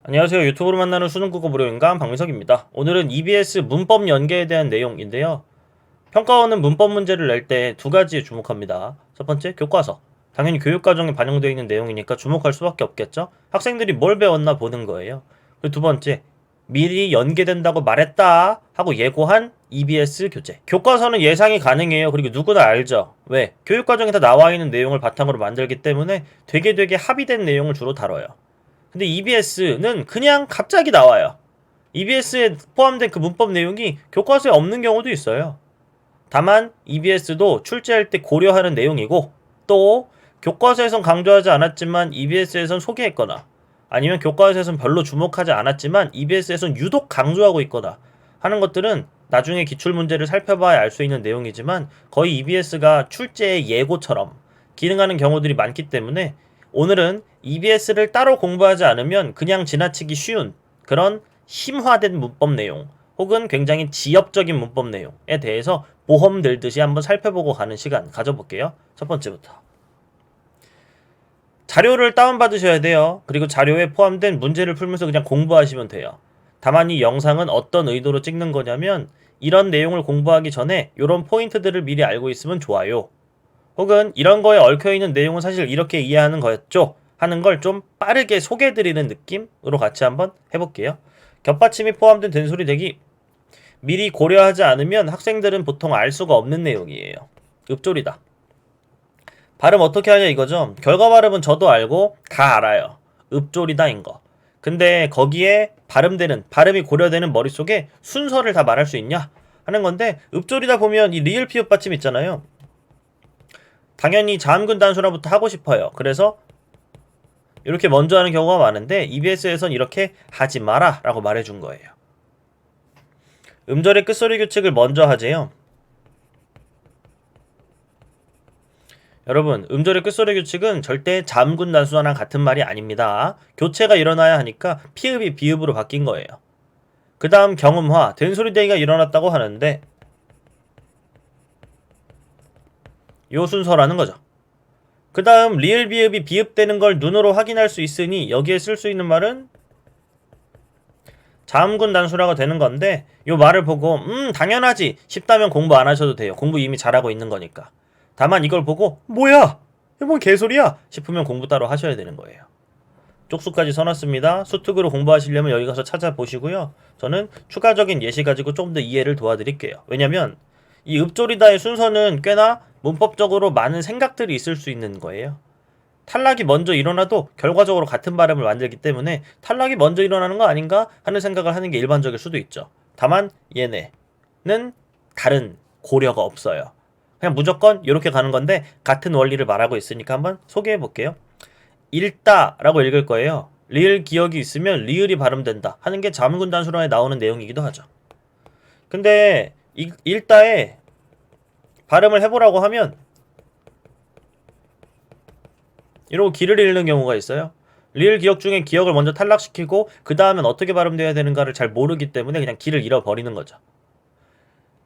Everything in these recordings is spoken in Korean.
안녕하세요. 유튜브로 만나는 수능국어 무료인간 박민석입니다. 오늘은 EBS 문법 연계에 대한 내용인데요. 평가원은 문법 문제를 낼 때 두 가지에 주목합니다. 첫 번째, 교과서. 당연히 교육과정에 반영되어 있는 내용이니까 주목할 수밖에 없겠죠? 학생들이 뭘 배웠나 보는 거예요. 그리고 두 번째, 미리 연계된다고 말했다 하고 예고한 EBS 교재. 교과서는 예상이 가능해요. 그리고 누구나 알죠. 왜? 교육과정에 다 나와 있는 내용을 바탕으로 만들기 때문에 되게 합의된 내용을 주로 다뤄요. 근데 EBS는 그냥 갑자기 나와요. EBS에 포함된 그 문법 내용이 교과서에 없는 경우도 있어요. 다만 EBS도 출제할 때 고려하는 내용이고, 또 교과서에선 강조하지 않았지만 EBS에선 소개했거나, 아니면 교과서에선 별로 주목하지 않았지만 EBS에선 유독 강조하고 있거나 하는 것들은 나중에 기출문제를 살펴봐야 알 수 있는 내용이지만, 거의 EBS가 출제의 예고처럼 기능하는 경우들이 많기 때문에 오늘은 EBS를 따로 공부하지 않으면 그냥 지나치기 쉬운 그런 심화된 문법 내용, 혹은 굉장히 지엽적인 문법 내용에 대해서 보험 들듯이 한번 살펴보고 가는 시간 가져볼게요. 첫 번째부터. 자료를 다운받으셔야 돼요. 그리고 자료에 포함된 문제를 풀면서 그냥 공부하시면 돼요. 다만 이 영상은 어떤 의도로 찍는 거냐면, 이런 내용을 공부하기 전에 이런 포인트들을 미리 알고 있으면 좋아요. 혹은 이런 거에 얽혀있는 내용은 사실 이렇게 이해하는 거였죠 하는 걸 좀 빠르게 소개해드리는 느낌으로 같이 한번 해볼게요. 겹받침이 포함된 된소리 대기, 미리 고려하지 않으면 학생들은 보통 알 수가 없는 내용이에요. 읍조리다. 발음 어떻게 하냐 이거죠. 결과 발음은 저도 알고 다 알아요. 읍조리다인 거. 근데 거기에 발음이 고려되는 머릿속에 순서를 다 말할 수 있냐 하는 건데, 읍조리다 보면 이 리을 피읍 받침 있잖아요. 당연히 자음근 단수라부터 하고 싶어요. 그래서 이렇게 먼저 하는 경우가 많은데, EBS에선 이렇게 하지 마라 라고 말해준 거예요. 음절의 끝소리 규칙을 먼저 하재요. 여러분, 음절의 끝소리 규칙은 절대 자음군 단수나 같은 말이 아닙니다. 교체가 일어나야 하니까 피읍이 비읍으로 바뀐 거예요. 그 다음 경음화, 된소리 대기가 일어났다고 하는데 요 순서라는 거죠. 그 다음 리을 비읍이 비읍되는 걸 눈으로 확인할 수 있으니 여기에 쓸 수 있는 말은 자음군 단수라고 되는 건데, 요 말을 보고 당연하지 싶다면 공부 안 하셔도 돼요. 공부 이미 잘하고 있는 거니까. 다만 이걸 보고 뭐야? 이거 뭔 개소리야? 싶으면 공부 따로 하셔야 되는 거예요. 쪽수까지 써놨습니다. 수특으로 공부하시려면 여기 가서 찾아보시고요. 저는 추가적인 예시 가지고 좀 더 이해를 도와드릴게요. 왜냐면 이 읍조리다의 순서는 꽤나 문법적으로 많은 생각들이 있을 수 있는 거예요. 탈락이 먼저 일어나도 결과적으로 같은 발음을 만들기 때문에 탈락이 먼저 일어나는 거 아닌가 하는 생각을 하는 게 일반적일 수도 있죠. 다만 얘네는 다른 고려가 없어요. 그냥 무조건 이렇게 가는 건데 같은 원리를 말하고 있으니까 한번 소개해 볼게요. 읽다라고 읽을 거예요. 리을 기억이 있으면 리을이 발음된다 하는 게 자문군 단수론에 나오는 내용이기도 하죠. 근데 읽다에 발음을 해보라고 하면 이러고 길을 잃는 경우가 있어요. 리을 기억 중에 기억을 먼저 탈락시키고 그 다음엔 어떻게 발음되어야 되는가를 잘 모르기 때문에 그냥 길을 잃어버리는 거죠.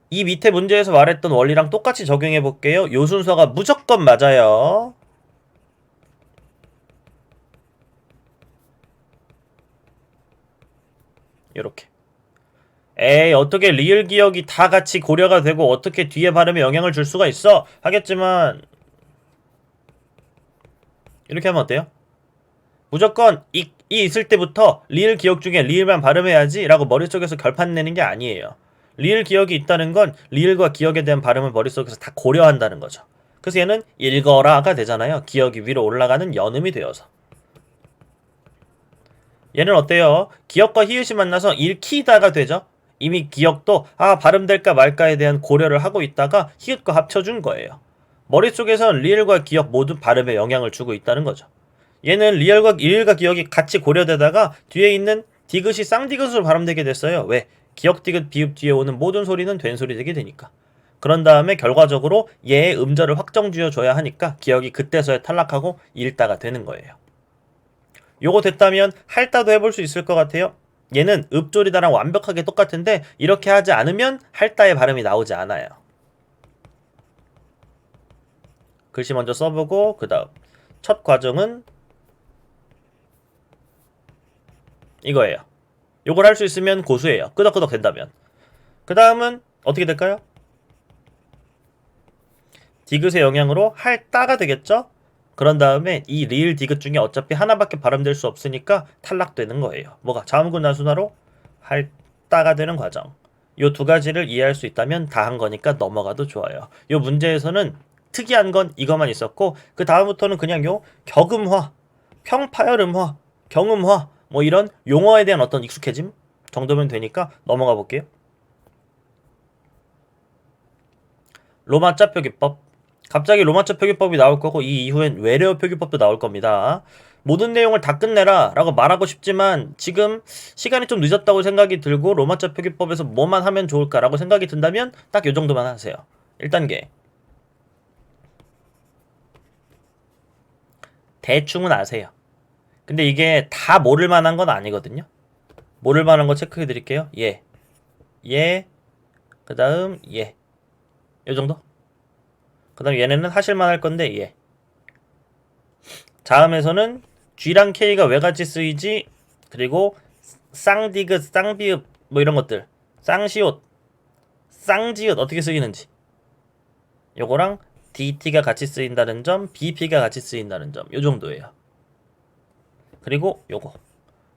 이 밑에 문제에서 말했던 원리랑 똑같이 적용해 볼게요. 요 순서가 무조건 맞아요. 이렇게. 에이, 어떻게 리을 기억이 다 같이 고려가 되고 어떻게 뒤에 발음에 영향을 줄 수가 있어? 하겠지만 이렇게 하면 어때요? 무조건 이 있을 때부터 리을 기억 중에 리을만 발음해야지 라고 머릿속에서 결판 내는 게 아니에요. 리을 기억이 있다는 건 리을과 기억에 대한 발음을 머릿속에서 다 고려한다는 거죠. 그래서 얘는 읽어라가 되잖아요. 기억이 위로 올라가는 연음이 되어서. 얘는 어때요? 기억과 히읗이 만나서 읽히다가 되죠. 이미 기억도 발음될까 말까에 대한 고려를 하고 있다가 히읗과 합쳐준 거예요. 머릿속에선 리을과 기억 모두 발음에 영향을 주고 있다는 거죠. 얘는 리을과 기억이 같이 고려되다가 뒤에 있는 디귿이 쌍디귿으로 발음되게 됐어요. 왜? 기억 디귿 비읍 뒤에 오는 모든 소리는 된소리 되게 되니까. 그런 다음에 결과적으로 얘의 음절을 확정지어줘야 하니까 기억이 그때서야 탈락하고 읽다가 되는 거예요. 요거 됐다면 할따도 해볼 수 있을 것 같아요. 얘는 읍조리다랑 완벽하게 똑같은데 이렇게 하지 않으면 할따의 발음이 나오지 않아요. 글씨 먼저 써보고 그 다음 첫 과정은 이거예요. 요걸 할 수 있으면 고수예요. 끄덕끄덕 된다면. 그 다음은 어떻게 될까요? 디귿의 영향으로 할따가 되겠죠? 그런 다음에 이 리을 디귿 중에 어차피 하나밖에 발음될 수 없으니까 탈락되는 거예요. 뭐가? 자음군 단순화로 할따가 되는 과정. 요 두 가지를 이해할 수 있다면 다 한 거니까 넘어가도 좋아요. 요 문제에서는 특이한 건 이것만 있었고 그 다음부터는 그냥 요 격음화, 평파열음화, 경음화 뭐 이런 용어에 대한 어떤 익숙해짐 정도면 되니까 넘어가 볼게요. 로마자 표기법. 갑자기 로마자 표기법이 나올 거고 이 이후엔 외래어 표기법도 나올 겁니다. 모든 내용을 다 끝내라 라고 말하고 싶지만 지금 시간이 좀 늦었다고 생각이 들고 로마자 표기법에서 뭐만 하면 좋을까 라고 생각이 든다면 딱 요 정도만 하세요. 1단계 대충은 아세요. 근데 이게 다 모를 만한 건 아니거든요. 모를 만한 거 체크해 드릴게요. 예, 그 다음 예, 요 정도? 그 다음 얘네는 하실만 할 건데 예. 자음에서는 G랑 K가 왜 같이 쓰이지? 그리고 쌍디귿, 쌍비읍 뭐 이런 것들, 쌍시옷, 쌍지읒 어떻게 쓰이는지 요거랑 DT가 같이 쓰인다는 점, BP가 같이 쓰인다는 점, 요 정도예요. 그리고 요거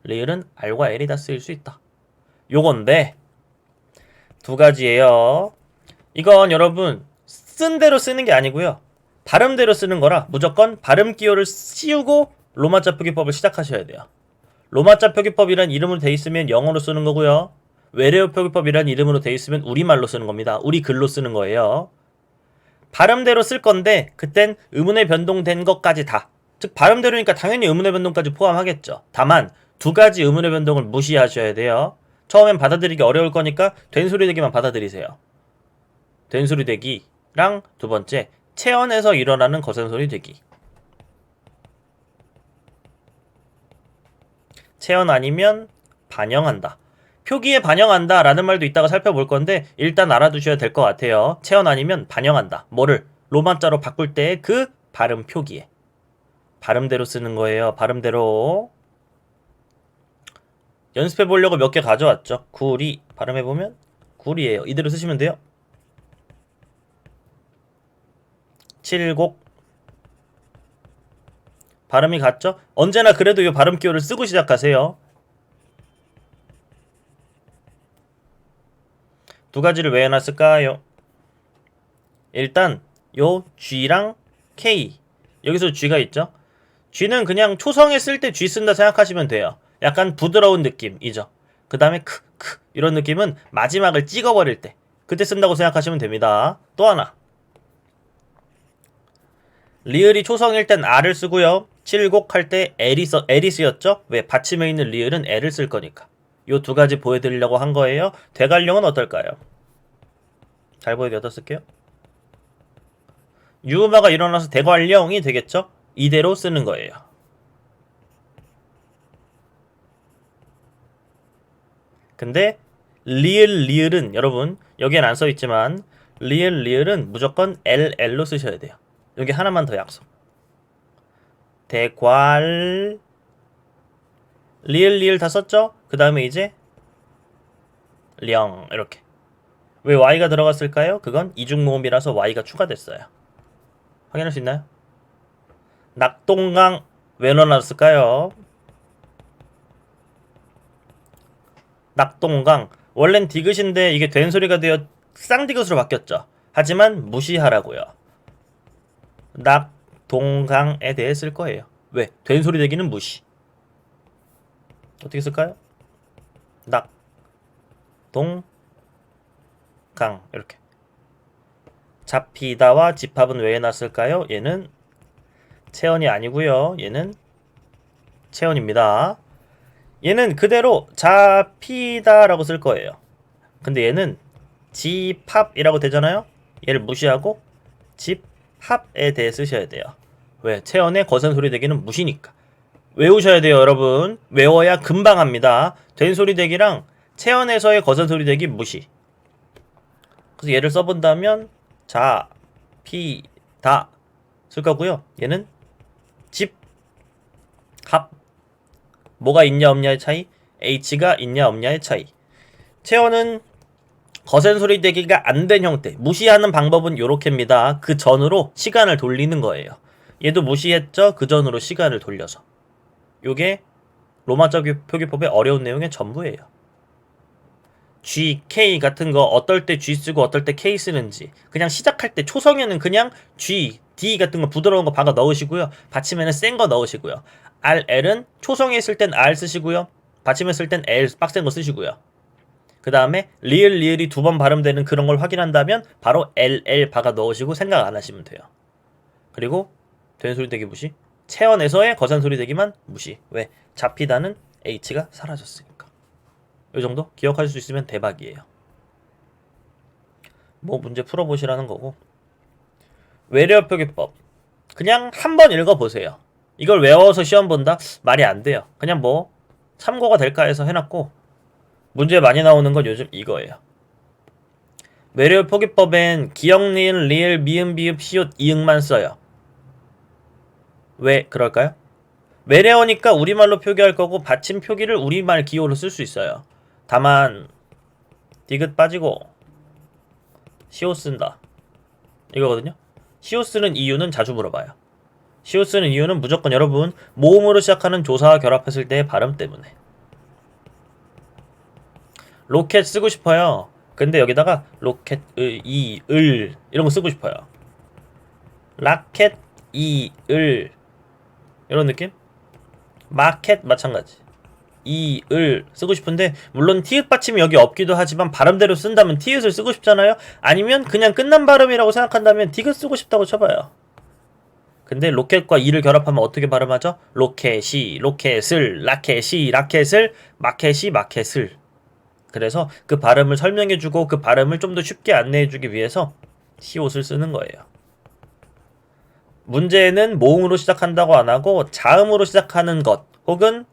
리을은 R과 L이 다 쓰일 수 있다. 요건데 두 가지예요. 이건 여러분 쓴 대로 쓰는 게 아니고요. 발음대로 쓰는 거라 무조건 발음 기호를 씌우고 로마자 표기법을 시작하셔야 돼요. 로마자 표기법이란 이름으로 돼 있으면 영어로 쓰는 거고요. 외래어 표기법이란 이름으로 돼 있으면 우리말로 쓰는 겁니다. 우리 글로 쓰는 거예요. 발음대로 쓸 건데 그땐 의문의 변동된 것까지 다. 즉 발음대로니까 당연히 의문의 변동까지 포함하겠죠. 다만 두 가지 의문의 변동을 무시하셔야 돼요. 처음엔 받아들이기 어려울 거니까 된소리 되기만 받아들이세요. 된소리 되기랑 두 번째 체언에서 일어나는 거센소리 되기. 체언 아니면 반영한다. 표기에 반영한다 라는 말도 이따가 살펴볼 건데 일단 알아두셔야 될 것 같아요. 체언 아니면 반영한다. 뭐를? 로마자로 바꿀 때의 그 발음 표기에. 발음대로 쓰는 거예요. 발음대로. 연습해 보려고 몇 개 가져왔죠. 구리 발음해보면 구리예요. 이대로 쓰시면 돼요. 칠곡 발음이 같죠? 언제나 그래도 이 발음 기호를 쓰고 시작하세요. 두 가지를 왜 해놨을까요? 일단 요 G랑 K 여기서 G가 있죠? G는 그냥 초성에 쓸 때 G 쓴다 생각하시면 돼요. 약간 부드러운 느낌이죠. 그 다음에 크 이런 느낌은 마지막을 찍어버릴 때 그때 쓴다고 생각하시면 됩니다. 또 하나 리을이 초성일 땐 R을 쓰고요. 칠곡 할 때 L이 쓰였죠? 왜? 받침에 있는 리을은 L을 쓸 거니까. 요 두 가지 보여드리려고 한 거예요. 대관령은 어떨까요? 잘 보이게 어디다 쓸게요? 유음화가 일어나서 대관령이 되겠죠? 이대로 쓰는 거예요. 근데 리을은 여러분 여기엔 안 써있지만 리을은 무조건 LL로 쓰셔야 돼요. 여기 하나만 더 약속. 대괄 리을 다 썼죠? 그 다음에 이제 령 이렇게. 왜 Y가 들어갔을까요? 그건 이중모음이라서 Y가 추가됐어요. 확인할 수 있나요? 낙동강 왜 넣어놨을까요? 낙동강 원래는 디귿인데 이게 된소리가 되어 쌍디귿으로 바뀌었죠. 하지만 무시하라고요. 낙동강에 대해 쓸 거예요. 왜? 된소리 되기는 무시. 어떻게 쓸까요? 낙동강 이렇게. 잡히다와 집합은 왜 해놨을까요? 얘는 체언이 아니고요. 얘는 체언입니다. 얘는 그대로 잡히다라고 쓸 거예요. 근데 얘는 집합이라고 되잖아요. 얘를 무시하고 집합에 대해 쓰셔야 돼요. 왜? 체언의 거센 소리 되기는 무시니까. 외우셔야 돼요, 여러분. 외워야 금방 합니다. 된소리 되기랑 체언에서의 거센 소리 되기 무시. 그래서 얘를 써본다면 잡히다 쓸 거고요. 얘는 집합 뭐가 있냐 없냐의 차이? H가 있냐 없냐의 차이. 체어는 거센 소리 대기가 안 된 형태. 무시하는 방법은 요렇게입니다. 그 전으로 시간을 돌리는 거예요. 얘도 무시했죠? 그 전으로 시간을 돌려서. 요게 로마자 표기법의 어려운 내용의 전부예요. G, K 같은 거 어떨 때 G 쓰고 어떨 때 K 쓰는지 그냥 시작할 때 초성에는 그냥 G, D 같은 거 부드러운 거 박아 넣으시고요. 받침에는 센 거 넣으시고요. R, L은 초성에 있을 땐 R 쓰시고요. 받침에 쓸 땐 L 빡센 거 쓰시고요. 그 다음에 리을이 두 번 발음되는 그런 걸 확인한다면 바로 LL 박아 넣으시고 생각 안 하시면 돼요. 그리고 된 소리 대기 무시. 체언에서의 거센 소리 대기만 무시. 왜? 잡히다는 H가 사라졌으니까. 이 정도 기억할 수 있으면 대박이에요. 뭐 문제 풀어보시라는 거고. 외래어 표기법. 그냥 한번 읽어보세요. 이걸 외워서 시험 본다? 말이 안 돼요. 그냥 뭐 참고가 될까 해서 해놨고 문제 많이 나오는 건 요즘 이거예요. 외래어 표기법엔 기역, 니은, 리을, 미음, 비읍, 시옷, 이응만 써요. 왜 그럴까요? 외래어니까 우리말로 표기할 거고 받침 표기를 우리말 기호로 쓸 수 있어요. 다만 디귿 빠지고 시옷 쓴다. 이거거든요. 시옷 쓰는 이유는 자주 물어봐요. 시옷 쓰는 이유는 무조건 여러분 모음으로 시작하는 조사와 결합했을 때의 발음 때문에. 로켓 쓰고 싶어요. 근데 여기다가 로켓, 을 이런 거 쓰고 싶어요. 라켓, 을 이런 느낌? 마켓 마찬가지. 을 쓰고 싶은데 물론 티읕 받침이 여기 없기도 하지만 발음대로 쓴다면 티읕을 쓰고 싶잖아요. 아니면 그냥 끝난 발음이라고 생각한다면 디귿 쓰고 싶다고 쳐봐요. 근데 로켓과 이를 결합하면 어떻게 발음하죠? 로켓이, 로켓을, 라켓이, 라켓을, 마켓이, 마켓을. 그래서 그 발음을 설명해주고 그 발음을 좀 더 쉽게 안내해주기 위해서 시옷을 쓰는 거예요. 문제는 모음으로 시작한다고 안하고 자음으로 시작하는 것 혹은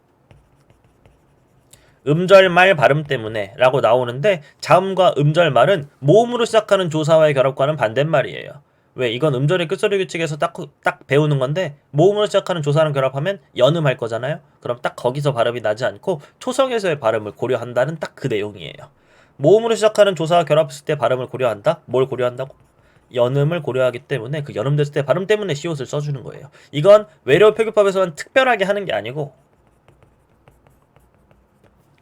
음절말 발음 때문에 라고 나오는데 자음과 음절말은 모음으로 시작하는 조사와의 결합과는 반대말이에요. 왜? 이건 음절의 끝소리 규칙에서 딱 배우는 건데 모음으로 시작하는 조사랑 결합하면 연음할 거잖아요. 그럼 딱 거기서 발음이 나지 않고 초성에서의 발음을 고려한다는 딱 그 내용이에요. 모음으로 시작하는 조사와 결합했을 때 발음을 고려한다? 뭘 고려한다고? 연음을 고려하기 때문에 그 연음됐을 때 발음 때문에 시옷을 써주는 거예요. 이건 외래어 표기법에서는 특별하게 하는 게 아니고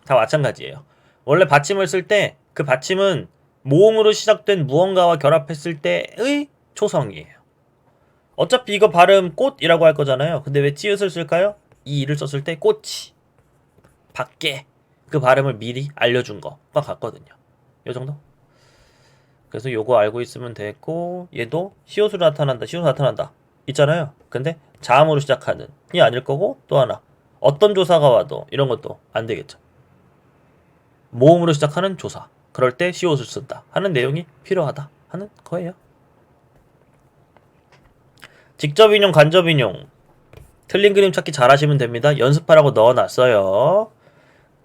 다 마찬가지예요. 원래 받침을 쓸 때 그 받침은 모음으로 시작된 무언가와 결합했을 때의 초성이에요. 어차피 이거 발음 꽃이라고 할 거잖아요. 근데 왜 찌읒을 쓸까요? 이 이를 썼을 때 꽃이 밖에 그 발음을 미리 알려준 거가 같거든요. 요 정도? 그래서 요거 알고 있으면 됐고 얘도 시옷으로 나타난다. 시옷으로 나타난다. 있잖아요. 근데 자음으로 시작하는 이 아닐 거고 또 하나 어떤 조사가 와도 이런 것도 안 되겠죠. 모음으로 시작하는 조사. 그럴 때 시옷을 쓴다. 하는 내용이 필요하다. 하는 거예요. 직접 인용, 간접 인용. 틀린 그림 찾기 잘 하시면 됩니다. 연습하라고 넣어놨어요.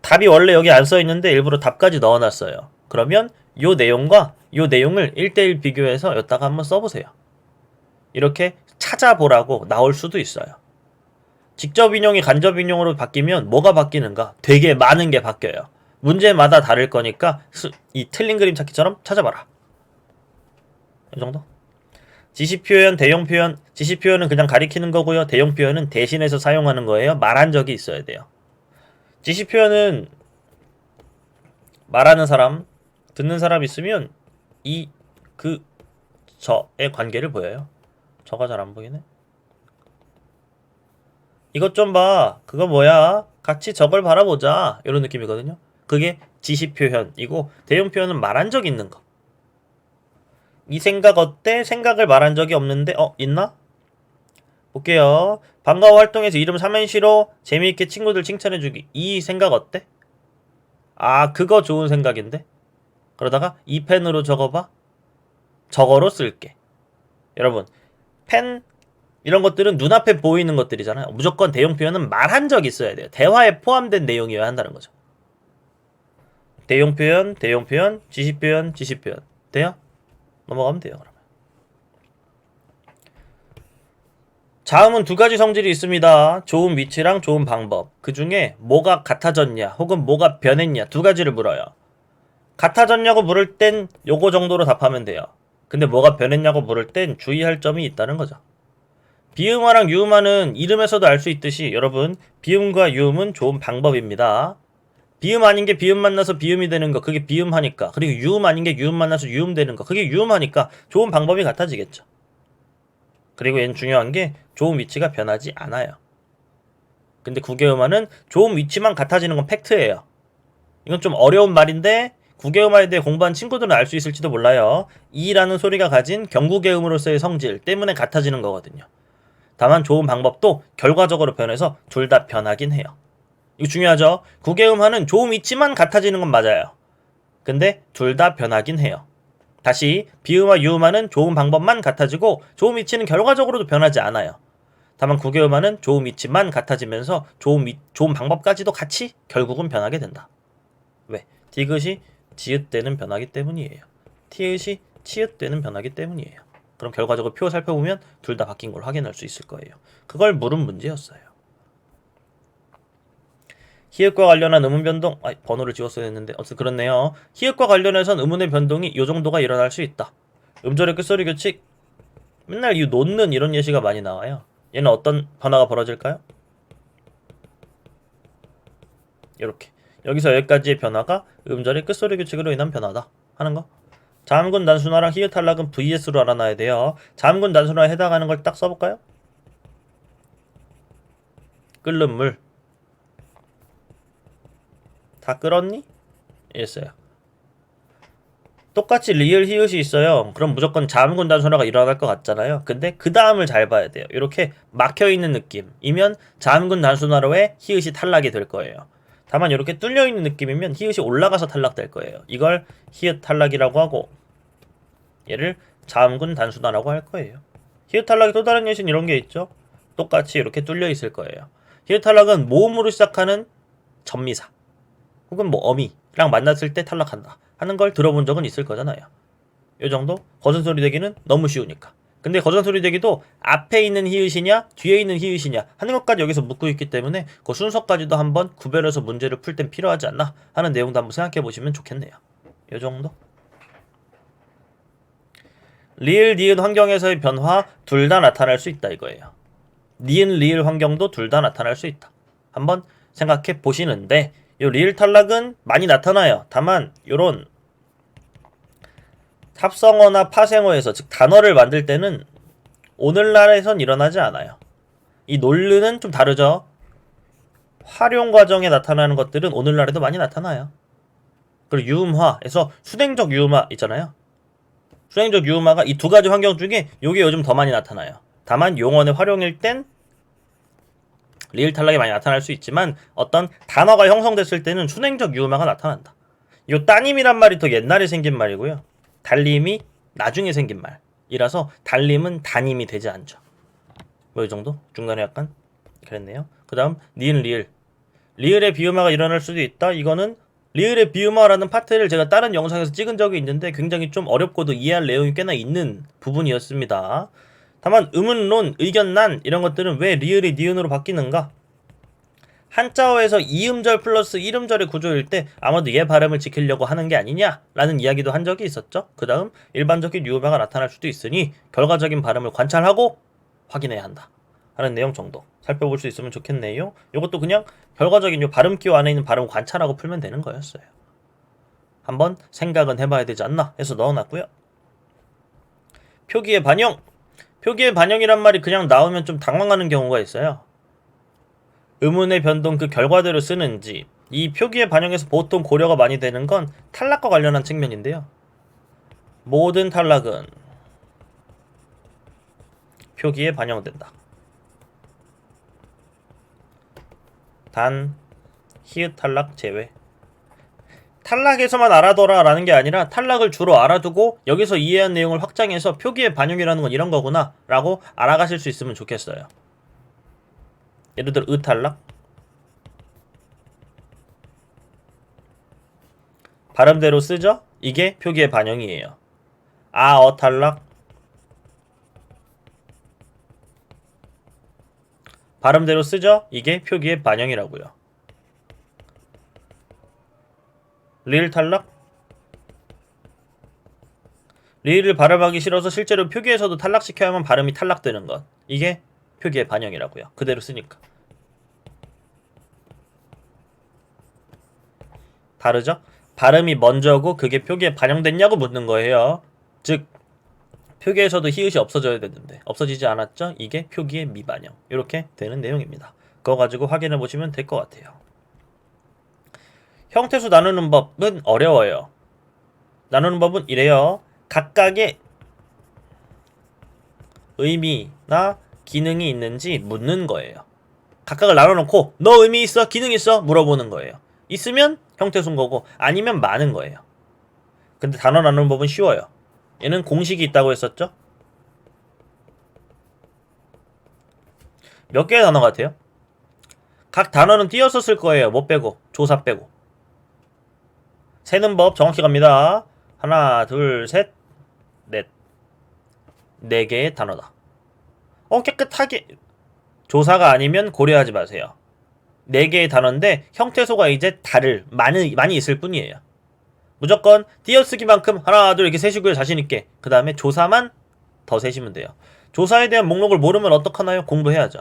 답이 원래 여기 안 써있는데 일부러 답까지 넣어놨어요. 그러면 요 내용과 요 내용을 1대1 비교해서 여기다가 한번 써보세요. 이렇게 찾아보라고 나올 수도 있어요. 직접 인용이 간접 인용으로 바뀌면 뭐가 바뀌는가? 되게 많은 게 바뀌어요. 문제마다 다를 거니까 이 틀린 그림 찾기처럼 찾아봐라. 이 정도? 지시표현, 대용표현. 지시표현은 그냥 가리키는 거고요. 대용표현은 대신해서 사용하는 거예요. 말한 적이 있어야 돼요. 지시표현은 말하는 사람, 듣는 사람 있으면 이, 그, 저의 관계를 보여요. 저가 잘 안 보이네. 이것 좀 봐. 그거 뭐야? 같이 저걸 바라보자. 이런 느낌이거든요. 그게 지시표현이고 대용표현은 말한 적 있는 거. 이 생각 어때? 생각을 말한 적이 없는데 있나? 볼게요. 방과후 활동에서 이름 삼행시로 재미있게 친구들 칭찬해주기. 이 생각 어때? 아 그거 좋은 생각인데? 그러다가 이 펜으로 적어봐. 저거로 쓸게. 여러분 펜 이런 것들은 눈앞에 보이는 것들이잖아요. 무조건 대용표현은 말한 적 있어야 돼요. 대화에 포함된 내용이어야 한다는 거죠. 대용표현, 대용표현, 지시표현, 지시표현. 돼요? 넘어가면 돼요. 그러면. 자음은 두 가지 성질이 있습니다. 좋은 위치랑 좋은 방법. 그 중에 뭐가 같아졌냐 혹은 뭐가 변했냐 두 가지를 물어요. 같아졌냐고 물을 땐 요거 정도로 답하면 돼요. 근데 뭐가 변했냐고 물을 땐 주의할 점이 있다는 거죠. 비음화랑 유음화는 이름에서도 알 수 있듯이 여러분 비음과 유음은 좋은 방법입니다. 비음 아닌 게 비음 만나서 비음이 되는 거 그게 비음하니까, 그리고 유음 아닌 게 유음 만나서 유음 되는 거 그게 유음하니까 좋은 방법이 같아지겠죠. 그리고 얘는 중요한 게 좋은 위치가 변하지 않아요. 근데 국외음화는 좋은 위치만 같아지는 건 팩트예요. 이건 좀 어려운 말인데 국외음화에 대해 공부한 친구들은 알 수 있을지도 몰라요. 이라는 소리가 가진 경국외음으로서의 성질 때문에 같아지는 거거든요. 다만 좋은 방법도 결과적으로 변해서 둘 다 변하긴 해요. 이거 중요하죠? 국외음화는 좋은 위치만 같아지는 건 맞아요. 근데 둘 다 변하긴 해요. 다시 비음화 유음화는 좋은 방법만 같아지고 좋은 위치는 결과적으로도 변하지 않아요. 다만 국외음화는 좋은 위치만 같아지면서 좋은 방법까지도 같이 결국은 변하게 된다. 왜? 디귿이 지읒 때는 변하기 때문이에요. 티읕이 치읓 때는 변하기 때문이에요. 그럼 결과적으로 표 살펴보면 둘 다 바뀐 걸 확인할 수 있을 거예요. 그걸 물은 문제였어요. 히읗과 관련한 음운 변동, 번호를 지웠어야 했는데 어쨌든 그렇네요. 히읗과 관련해선 음운의 변동이 이 정도가 일어날 수 있다. 음절의 끝소리 규칙, 맨날 이 놓는 이런 예시가 많이 나와요. 얘는 어떤 변화가 벌어질까요? 이렇게 여기서 여기까지의 변화가 음절의 끝소리 규칙으로 인한 변화다 하는 거. 자음군 단순화랑 히읗 탈락은 VS로 알아놔야 돼요. 자음군 단순화에 해당하는 걸 딱 써볼까요? 끓는 물. 다 끓었니? 이랬어요. 똑같이 리을 히읗이 있어요. 그럼 무조건 자음군 단순화가 일어날 것 같잖아요. 근데 그 다음을 잘 봐야 돼요. 이렇게 막혀있는 느낌이면 자음군 단순화로의 히읗이 탈락이 될 거예요. 다만 이렇게 뚫려있는 느낌이면 히읗이 올라가서 탈락될 거예요. 이걸 히읗 탈락이라고 하고 얘를 자음군 단순화라고 할 거예요. 히읗 탈락의 또 다른 예시는 이런 게 있죠. 똑같이 이렇게 뚫려 있을 거예요. 히읗 탈락은 모음으로 시작하는 전미사 혹은 뭐 어미랑 만났을 때 탈락한다 하는 걸 들어본 적은 있을 거잖아요. 요 정도? 거슴소리 대기는 너무 쉬우니까. 근데 거슴소리 대기도 앞에 있는 히읗이냐 뒤에 있는 히읗이냐 하는 것까지 여기서 묻고 있기 때문에 그 순서까지도 한번 구별해서 문제를 풀 땐 필요하지 않나 하는 내용도 한번 생각해 보시면 좋겠네요. 요 정도? 리을, 니은 환경에서의 변화 둘 다 나타날 수 있다 이거예요. 니은, 리을 환경도 둘 다 나타날 수 있다. 한번 생각해 보시는데 요 리을 탈락은 많이 나타나요. 다만 요런 합성어나 파생어에서 즉 단어를 만들 때는 오늘날에선 일어나지 않아요. 이 논르는 좀 다르죠. 활용 과정에 나타나는 것들은 오늘날에도 많이 나타나요. 그리고 유음화에서 수냉적 유음화 있잖아요. 수냉적 유음화가 이 두 가지 환경 중에 요게 요즘 더 많이 나타나요. 다만 용언의 활용일 땐 리을 탈락이 많이 나타날 수 있지만 어떤 단어가 형성됐을 때는 수냉적 유음화가 나타난다. 요 따님이란 말이 더 옛날에 생긴 말이고요. 달림이 나중에 생긴 말이라서 달림은 단임이 되지 않죠. 뭐 이 정도? 중간에 약간 그랬네요. 그 다음 니은 리을. 리을의 비음화가 일어날 수도 있다. 이거는 리을의 비음화라는 파트를 제가 다른 영상에서 찍은 적이 있는데 굉장히 좀 어렵고도 이해할 내용이 꽤나 있는 부분이었습니다. 다만 음운론, 의견난 이런 것들은 왜 리을이 니은으로 바뀌는가? 한자어에서 이음절 플러스 일음절의 구조일 때 아마도 얘 발음을 지키려고 하는 게 아니냐라는 이야기도 한 적이 있었죠. 그 다음 일반적인 유음화가 나타날 수도 있으니 결과적인 발음을 관찰하고 확인해야 한다 하는 내용 정도 살펴볼 수 있으면 좋겠네요. 이것도 그냥 결과적인 요 발음기호 안에 있는 발음 관찰하고 풀면 되는 거였어요. 한번 생각은 해봐야 되지 않나 해서 넣어놨고요. 표기의 반영. 표기의 반영이란 말이 그냥 나오면 좀 당황하는 경우가 있어요. 음운의 변동 그 결과대로 쓰는지. 이 표기의 반영에서 보통 고려가 많이 되는 건 탈락과 관련한 측면인데요. 모든 탈락은 표기에 반영된다. 단 히읗 탈락 제외. 탈락에서만 알아둬라 라는 게 아니라 탈락을 주로 알아두고 여기서 이해한 내용을 확장해서 표기의 반영이라는 건 이런 거구나 라고 알아가실 수 있으면 좋겠어요. 예를 들어 탈락 발음대로 쓰죠? 이게 표기의 반영이에요. 탈락 발음대로 쓰죠? 이게 표기의 반영이라고요. 리을 탈락? 리을을 발음하기 싫어서 실제로 표기에서도 탈락시켜야만 발음이 탈락되는 것. 이게 표기의 반영이라고요. 그대로 쓰니까. 다르죠? 발음이 먼저고 그게 표기에 반영됐냐고 묻는 거예요. 즉 표기에서도 히읗이 없어져야 되는데 없어지지 않았죠? 이게 표기의 미반영. 이렇게 되는 내용입니다. 그거 가지고 확인해 보시면 될 것 같아요. 형태수 나누는 법은 어려워요. 나누는 법은 이래요. 각각의 의미나 기능이 있는지 묻는 거예요. 각각을 나눠놓고 너 의미 있어? 기능 있어? 물어보는 거예요. 있으면 형태수인 거고 아니면 많은 거예요. 근데 단어 나누는 법은 쉬워요. 얘는 공식이 있다고 했었죠? 몇 개의 단어 같아요? 각 단어는 띄어서 쓸 거예요. 뭐 빼고? 조사 빼고. 세는 법 정확히 갑니다. 하나, 둘, 셋, 넷. 4개의 단어다. 깨끗하게. 조사가 아니면 고려하지 마세요. 4개의 단어인데 형태소가 이제 많이 있을 뿐이에요. 무조건 띄어쓰기만큼 하나, 둘 이렇게 세시고요. 자신있게. 그 다음에 조사만 더 세시면 돼요. 조사에 대한 목록을 모르면 어떡하나요? 공부해야죠.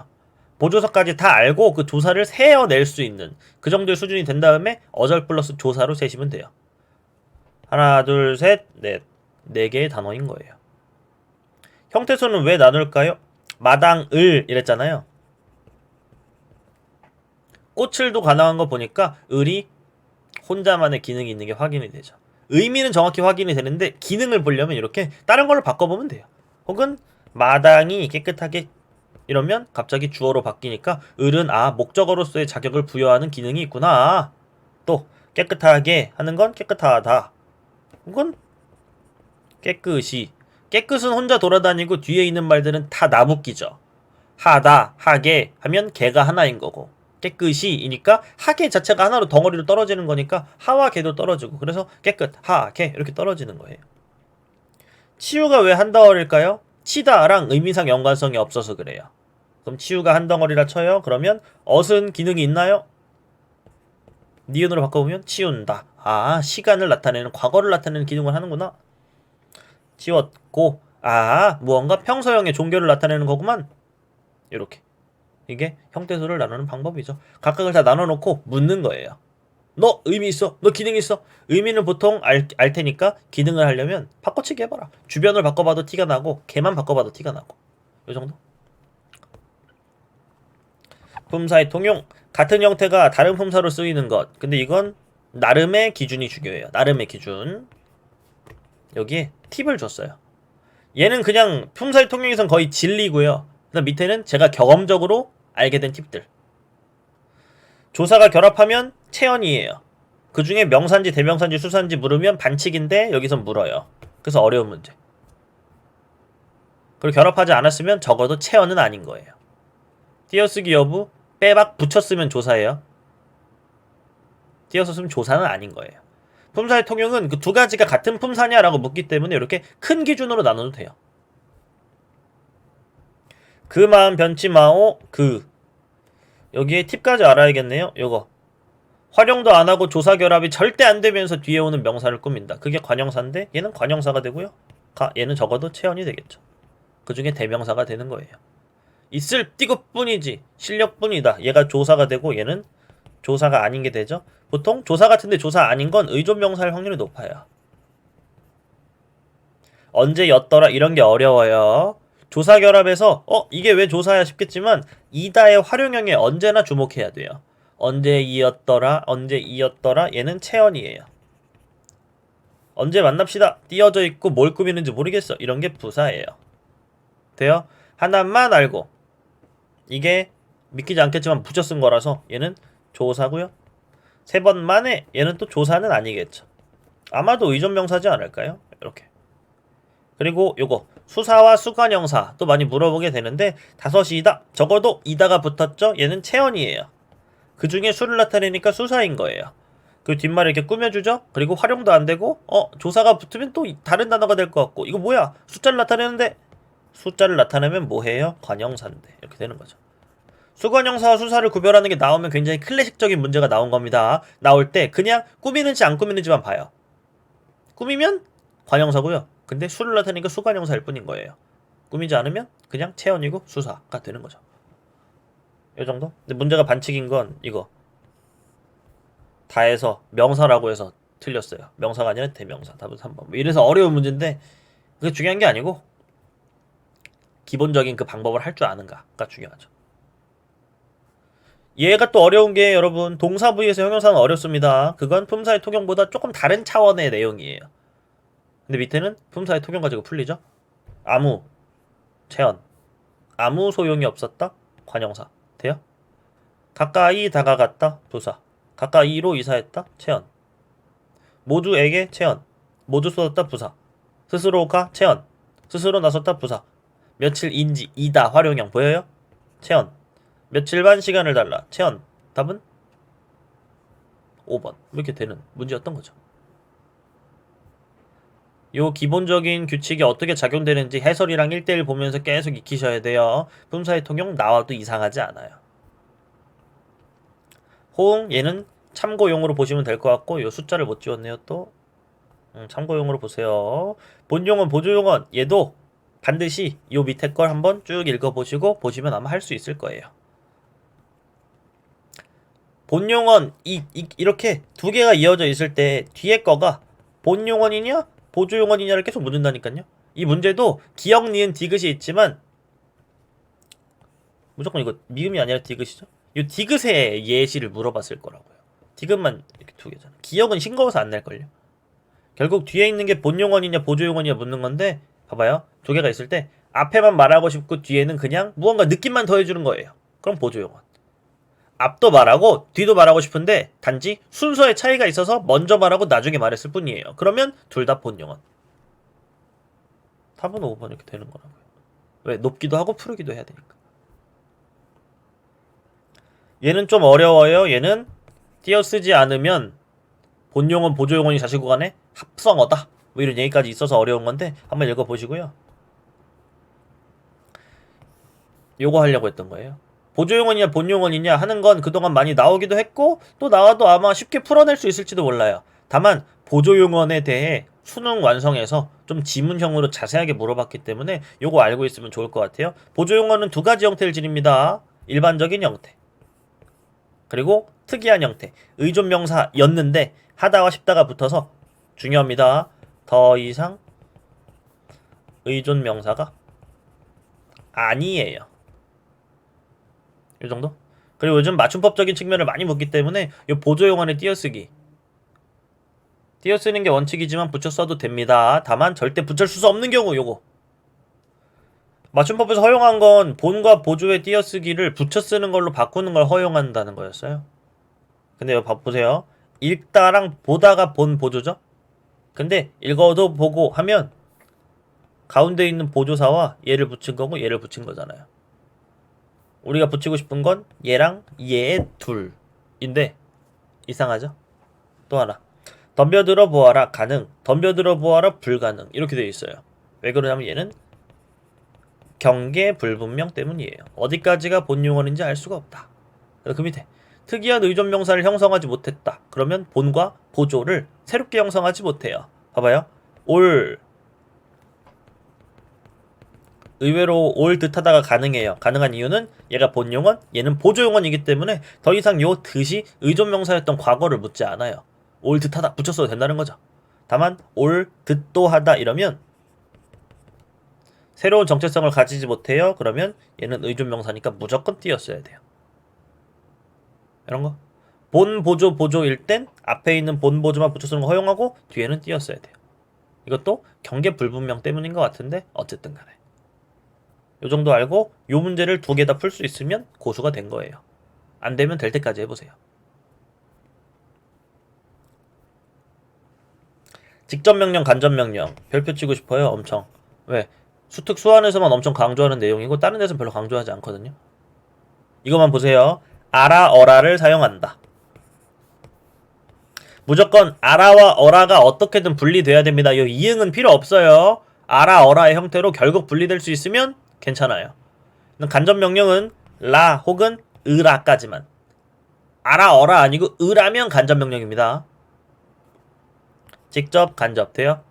보조사까지 다 알고 그 조사를 세어낼 수 있는 그 정도의 수준이 된 다음에 어절 플러스 조사로 세시면 돼요. 하나, 둘, 셋, 넷. 4개의 단어인 거예요. 형태소는 왜 나눌까요? 마당을 이랬잖아요. 꽃을도 가능한 거 보니까 을이 혼자만의 기능이 있는 게 확인이 되죠. 의미는 정확히 확인이 되는데 기능을 보려면 이렇게 다른 걸로 바꿔보면 돼요. 혹은 마당이 깨끗하게 이러면 갑자기 주어로 바뀌니까 을은 목적어로서의 자격을 부여하는 기능이 있구나. 또 깨끗하게 하는 건 깨끗하다. 혹은 깨끗이. 깨끗은 혼자 돌아다니고 뒤에 있는 말들은 다 나붙기죠. 하다, 하게 하면 개가 하나인 거고 깨끗이이니까 하게 자체가 하나로 덩어리로 떨어지는 거니까 하와 개도 떨어지고 그래서 깨끗, 하, 개 이렇게 떨어지는 거예요. 치유가 왜 한 덩어리일까요? 치다랑 의미상 연관성이 없어서 그래요. 그럼 치유가 한 덩어리라 쳐요. 그러면 엇은 기능이 있나요? 니은으로 바꿔보면 치운다. 시간을 나타내는 과거를 나타내는 기능을 하는구나. 치웠고 무언가 평서형의 종교를 나타내는 거구만. 이렇게. 이게 형태소를 나누는 방법이죠. 각각을 다 나눠놓고 묻는 거예요. 너 의미 있어? 너 기능 있어? 의미는 보통 알 테니까 기능을 하려면 바꿔치기 해봐라. 주변을 바꿔봐도 티가 나고 개만 바꿔봐도 티가 나고 이 정도? 품사의 통용. 같은 형태가 다른 품사로 쓰이는 것. 근데 이건 나름의 기준이 중요해요. 나름의 기준. 여기에 팁을 줬어요. 얘는 그냥 품사의 통용에선 거의 진리고요. 그다음 밑에는 제가 경험적으로 알게 된 팁들. 조사가 결합하면 체언이에요. 그 중에 명사인지 대명사인지 수사인지 물으면 반칙인데 여기선 물어요. 그래서 어려운 문제. 그리고 결합하지 않았으면 적어도 체언은 아닌 거예요. 띄어쓰기 여부 빼박 붙였으면 조사예요. 띄어서 쓰면 조사는 아닌 거예요. 품사의 통용은 그 두 가지가 같은 품사냐라고 묻기 때문에 이렇게 큰 기준으로 나눠도 돼요. 그 마음 변치 마오 여기에 팁까지 알아야겠네요. 요거 활용도 안하고 조사 결합이 절대 안되면서 뒤에 오는 명사를 꾸민다. 그게 관형사인데 얘는 관형사가 되고요. 얘는 적어도 체언이 되겠죠. 그 중에 대명사가 되는 거예요. 있을 띠굿뿐이지 실력뿐이다. 얘가 조사가 되고 얘는 조사가 아닌 게 되죠. 보통 조사 같은데 조사 아닌 건 의존명사일 확률이 높아요. 언제였더라 이런 게 어려워요. 조사 결합에서 이게 왜 조사야 싶겠지만 이다의 활용형에 언제나 주목해야 돼요. 언제이었더라 얘는 체언이에요. 언제 만납시다 띄어져 있고 뭘 꾸미는지 모르겠어 이런 게 부사예요. 돼요? 하나만 알고 이게 믿기지 않겠지만 붙여 쓴 거라서 얘는 조사고요. 3번 만에 얘는 또 조사는 아니겠죠. 아마도 의존명사지 않을까요? 이렇게. 그리고 요거 수사와 수관형사 또 많이 물어보게 되는데 5이다 적어도 이다가 붙었죠. 얘는 체언이에요. 그 중에 수를 나타내니까 수사인 거예요. 그 뒷말을 이렇게 꾸며주죠. 그리고 활용도 안 되고 조사가 붙으면 또 다른 단어가 될 것 같고 이거 뭐야 숫자를 나타내는데 숫자를 나타내면 뭐해요? 관형사인데 이렇게 되는 거죠. 수관형사와 수사를 구별하는 게 나오면 굉장히 클래식적인 문제가 나온 겁니다. 나올 때 그냥 꾸미는지 안 꾸미는지만 봐요. 꾸미면 관형사고요. 근데 수를 나타내니까 수관형사일 뿐인 거예요. 꾸미지 않으면 그냥 체언이고 수사가 되는 거죠. 이 정도? 근데 문제가 반칙인 건 이거. 다 해서 명사라고 해서 틀렸어요. 명사가 아니라 대명사. 답은 3번. 뭐 이래서 어려운 문제인데 그게 중요한 게 아니고 기본적인 그 방법을 할 줄 아는가가 중요하죠. 얘가 또 어려운 게 여러분 동사 부위에서 형용사는 어렵습니다. 그건 품사의 통용보다 조금 다른 차원의 내용이에요. 근데 밑에는 품사의 통용 가지고 풀리죠. 아무, 체언. 아무 소용이 없었다. 관형사. 돼요? 가까이 다가갔다. 부사. 가까이로 이사했다. 체언. 모두에게 체언. 모두 쏟았다. 부사. 스스로 가. 체언. 스스로 나섰다. 부사. 며칠인지 이다. 활용형 보여요? 체언. 며칠 반 시간을 달라. 체언. 답은 5번. 이렇게 되는 문제였던 거죠. 요 기본적인 규칙이 어떻게 작용되는지 해설이랑 1대1 보면서 계속 익히셔야 돼요. 품사의 통용 나와도 이상하지 않아요. 호응 얘는 참고용으로 보시면 될 것 같고 요 숫자를 못 지웠네요 또. 참고용으로 보세요. 본용언 보조용언 얘도 반드시 요 밑에 걸 한번 쭉 읽어보시고 보시면 아마 할 수 있을 거예요. 본용언 이렇게 두 개가 이어져 있을 때 뒤에 거가 본용언이냐 보조용언이냐를 계속 묻는다니까요. 이 문제도 기역, 니은, 디귿이 있지만 무조건 이거 미음이 아니라 디귿이죠. 이 디귿의 예시를 물어봤을 거라고요. 디귿만 이렇게 두 개잖아. 기역은 싱거워서 안 낼걸요. 결국 뒤에 있는 게 본용언이냐 보조용언이냐 묻는 건데 봐봐요. 두 개가 있을 때 앞에만 말하고 싶고 뒤에는 그냥 무언가 느낌만 더해주는 거예요. 그럼 보조용언. 앞도 말하고 뒤도 말하고 싶은데 단지 순서의 차이가 있어서 먼저 말하고 나중에 말했을 뿐이에요. 그러면 둘 다 본용언. 답은 5번 이렇게 되는 거라고요. 왜? 높기도 하고 푸르기도 해야 되니까. 얘는 좀 어려워요. 얘는 띄어쓰지 않으면 본용언 보조용언이 자실구간에 합성어다. 뭐 이런 얘기까지 있어서 어려운 건데 한번 읽어보시고요. 요거 하려고 했던 거예요. 보조용언이냐 본용언이냐 하는 건 그동안 많이 나오기도 했고 또 나와도 아마 쉽게 풀어낼 수 있을지도 몰라요. 다만 보조용언에 대해 수능 완성해서 좀 지문형으로 자세하게 물어봤기 때문에 요거 알고 있으면 좋을 것 같아요. 보조용언은 두 가지 형태를 지닙니다. 일반적인 형태 그리고 특이한 형태. 의존명사였는데 하다가 싶다가 붙어서 중요합니다. 더 이상 의존명사가 아니에요. 이 정도? 그리고 요즘 맞춤법적인 측면을 많이 묻기 때문에 이 보조용언의 띄어쓰기 띄어쓰는 게 원칙이지만 붙여 써도 됩니다. 다만 절대 붙일 수 없는 경우 요거 맞춤법에서 허용한 건 본과 보조의 띄어쓰기를 붙여 쓰는 걸로 바꾸는 걸 허용한다는 거였어요. 근데 여기 보세요. 읽다랑 보다가 본 보조죠? 근데 읽어도 보고 하면 가운데 있는 보조사와 얘를 붙인 거고 얘를 붙인 거잖아요. 우리가 붙이고 싶은 건 얘랑 얘의 둘인데 이상하죠? 또 하나 덤벼들어 보아라 가능 덤벼들어 보아라 불가능 이렇게 되어 있어요. 왜 그러냐면 얘는 경계 불분명 때문이에요. 어디까지가 본용언인지 알 수가 없다. 그 밑에 특이한 의존명사를 형성하지 못했다. 그러면 본과 보조를 새롭게 형성하지 못해요. 봐봐요. 올 의외로 올 듯하다가 가능해요. 가능한 이유는 얘가 본용언, 얘는 보조용언이기 때문에 더 이상 요 듯이 의존명사였던 과거를 묻지 않아요. 올 듯하다 붙였어도 된다는 거죠. 다만 올 듯도 하다 이러면 새로운 정체성을 가지지 못해요. 그러면 얘는 의존명사니까 무조건 띄었어야 돼요. 이런 거. 본 보조 보조일 땐 앞에 있는 본 보조만 붙여 쓰는 거 허용하고 뒤에는 띄었어야 돼요. 이것도 경계 불분명 때문인 것 같은데 어쨌든 간에 요 정도 알고 요 문제를 두 개 다 풀 수 있으면 고수가 된 거예요. 안 되면 될 때까지 해보세요. 직접명령 간접명령 별표 치고 싶어요. 엄청. 왜? 수특 수완에서만 엄청 강조하는 내용이고 다른 데서는 별로 강조하지 않거든요. 이것만 보세요. 아라 어라를 사용한다. 무조건 아라와 어라가 어떻게든 분리돼야 됩니다. 이 이응은 필요 없어요. 아라 어라의 형태로 결국 분리될 수 있으면 괜찮아요. 간접명령은 라 혹은 으라까지만. 아라 어라 아니고 으라면 간접명령입니다. 직접 간접 돼요?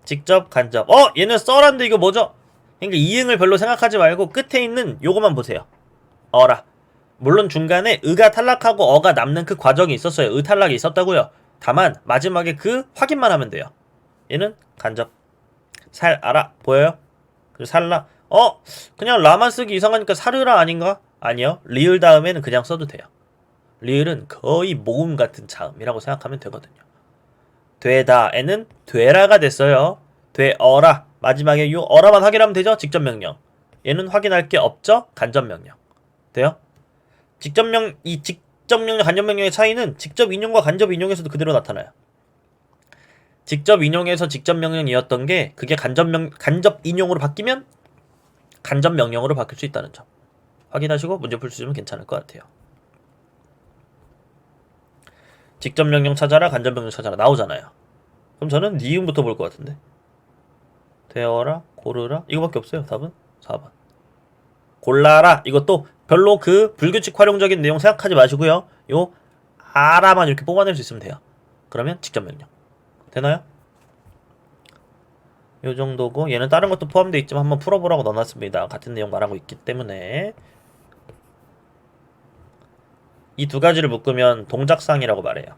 직접 간접. 얘는 써란데 이거 뭐죠? 그러니까 이응을 별로 생각하지 말고 끝에 있는 요거만 보세요. 어라. 물론 중간에 으가 탈락하고 어가 남는 그 과정이 있었어요. 으 탈락이 있었다고요. 다만 마지막에 그 확인만 하면 돼요. 얘는 간접. 살 알아 보여요? 그리고 살라. 그냥 라만 쓰기 이상하니까 사르라 아닌가? 아니요. 리을 다음에는 그냥 써도 돼요. 리을은 거의 모음 같은 자음이라고 생각하면 되거든요. 되다에는 되라가 됐어요. 되어라. 마지막에 요 어라만 확인하면 되죠? 직접 명령. 얘는 확인할 게 없죠? 간접 명령. 돼요? 이 직접 명령, 간접 명령의 차이는 직접 인용과 간접 인용에서도 그대로 나타나요. 직접 인용에서 직접 명령이었던 게 그게 간접 인용으로 바뀌면 간접 명령으로 바뀔 수 있다는 점. 확인하시고 문제 풀 수 있으면 괜찮을 것 같아요. 직접 명령 찾아라, 간접 명령 찾아라 나오잖아요. 그럼 저는 니은부터 볼 것 같은데. 되어라, 고르라 이거밖에 없어요. 답은 4번. 골라라 이것도 별로 그 불규칙 활용적인 내용 생각하지 마시고요. 요 아라만 이렇게 뽑아낼 수 있으면 돼요. 그러면 직접 명령. 되나요? 요 정도고 얘는 다른 것도 포함되어 있지만 한번 풀어보라고 넣어놨습니다. 같은 내용 말하고 있기 때문에 이 두 가지를 묶으면 동작상이라고 말해요.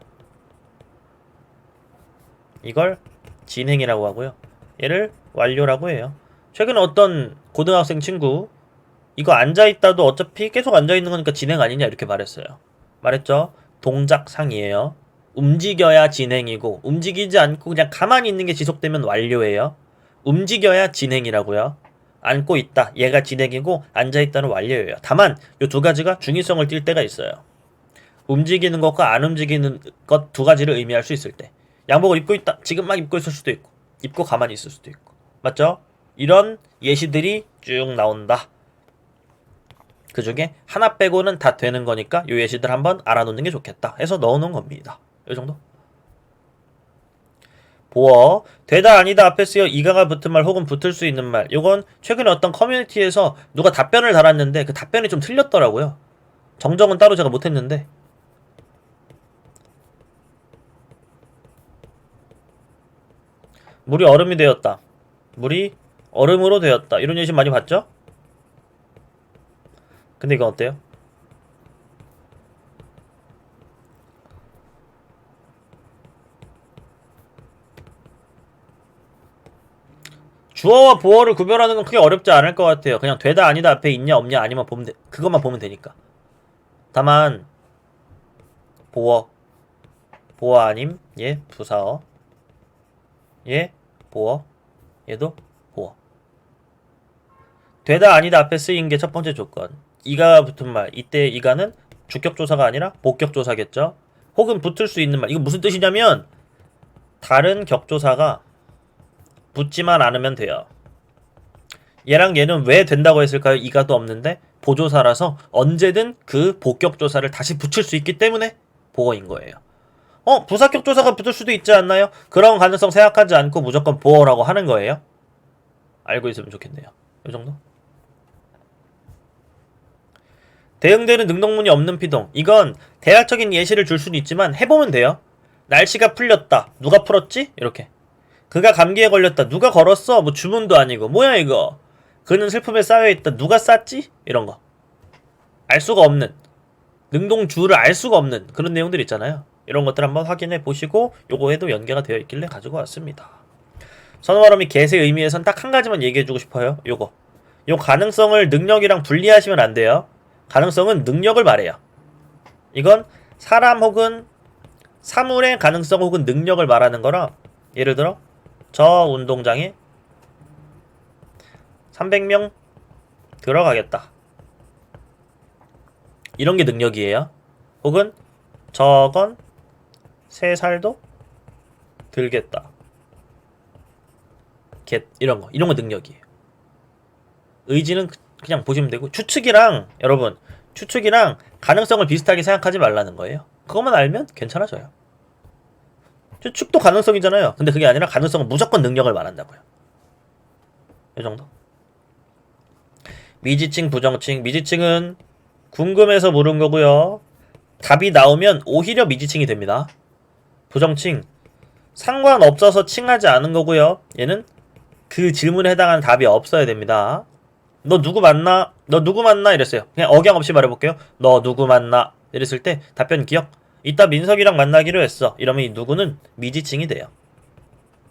이걸 진행이라고 하고요. 얘를 완료라고 해요. 최근에 어떤 고등학생 친구 이거 앉아있다도 어차피 계속 앉아있는 거니까 진행 아니냐 이렇게 말했어요. 말했죠? 동작상이에요. 움직여야 진행이고 움직이지 않고 그냥 가만히 있는 게 지속되면 완료예요. 움직여야 진행이라고요. 앉고 있다. 얘가 진행이고 앉아있다는 완료예요. 다만 이 두 가지가 중의성을 띌 때가 있어요. 움직이는 것과 안 움직이는 것 두 가지를 의미할 수 있을 때. 양복을 입고 있다. 지금 막 입고 있을 수도 있고 입고 가만히 있을 수도 있고. 맞죠? 이런 예시들이 쭉 나온다. 그 중에 하나 빼고는 다 되는 거니까 요 예시들 한번 알아놓는 게 좋겠다 해서 넣어놓은 겁니다. 요 정도? 보어. 되다 아니다 앞에 쓰여 이가가 붙은 말 혹은 붙을 수 있는 말. 요건 최근에 어떤 커뮤니티에서 누가 답변을 달았는데 그 답변이 좀 틀렸더라고요. 정정은 따로 제가 못했는데. 물이 얼음이 되었다. 물이 얼음으로 되었다. 이런 예시 많이 봤죠? 근데 이건 어때요? 주어와 보어를 구별하는 건 크게 어렵지 않을 것 같아요. 그냥 되다 아니다 앞에 있냐 없냐 아니면 보면 그것만 보면 되니까. 다만 보어 아님 얘 부사어 얘 보어 얘도 보어. 되다 아니다 앞에 쓰인 게 첫 번째 조건. 이가 붙은 말. 이때 이가는 주격조사가 아니라 복격조사겠죠. 혹은 붙을 수 있는 말. 이거 무슨 뜻이냐면 다른 격조사가 붙지만 않으면 돼요. 얘랑 얘는 왜 된다고 했을까요? 이가도 없는데 보조사라서 언제든 그 복격조사를 다시 붙일 수 있기 때문에 보어인 거예요. 부사격조사가 붙을 수도 있지 않나요? 그런 가능성 생각하지 않고 무조건 보어라고 하는 거예요. 알고 있으면 좋겠네요. 이 정도? 대응되는 능동문이 없는 피동. 이건 대략적인 예시를 줄 수는 있지만 해보면 돼요. 날씨가 풀렸다. 누가 풀었지? 이렇게. 그가 감기에 걸렸다. 누가 걸었어? 뭐 주문도 아니고. 뭐야 이거? 그는 슬픔에 쌓여있다. 누가 쌌지? 이런 거. 알 수가 없는. 능동주를 알 수가 없는 그런 내용들 있잖아요. 이런 것들 한번 확인해 보시고 요거에도 연계가 되어 있길래 가지고 왔습니다. 선호발음이 개의 의미에선 딱 한 가지만 얘기해주고 싶어요. 요거. 요 가능성을 능력이랑 분리하시면 안 돼요. 가능성은 능력을 말해요. 이건 사람 혹은 사물의 가능성 혹은 능력을 말하는 거라 예를 들어 저 운동장에 300명 들어가겠다. 이런 게 능력이에요. 혹은 저건 3살도 들겠다. 이런 거 능력이에요. 의지는 그냥 보시면 되고 여러분 추측이랑 가능성을 비슷하게 생각하지 말라는 거예요. 그것만 알면 괜찮아져요. 추측도 가능성이잖아요. 근데 그게 아니라 가능성은 무조건 능력을 말한다고요. 이 정도. 미지칭, 부정칭. 미지칭은 궁금해서 물은 거고요. 답이 나오면 오히려 미지칭이 됩니다. 부정칭, 상관없어서 칭하지 않은 거고요. 얘는 그 질문에 해당하는 답이 없어야 됩니다. 너 누구 만나? 너 누구 만나? 이랬어요. 그냥 억양 없이 말해볼게요. 너 누구 만나? 이랬을 때 답변 기억. 이따 민석이랑 만나기로 했어. 이러면 이 누구는 미지칭이 돼요.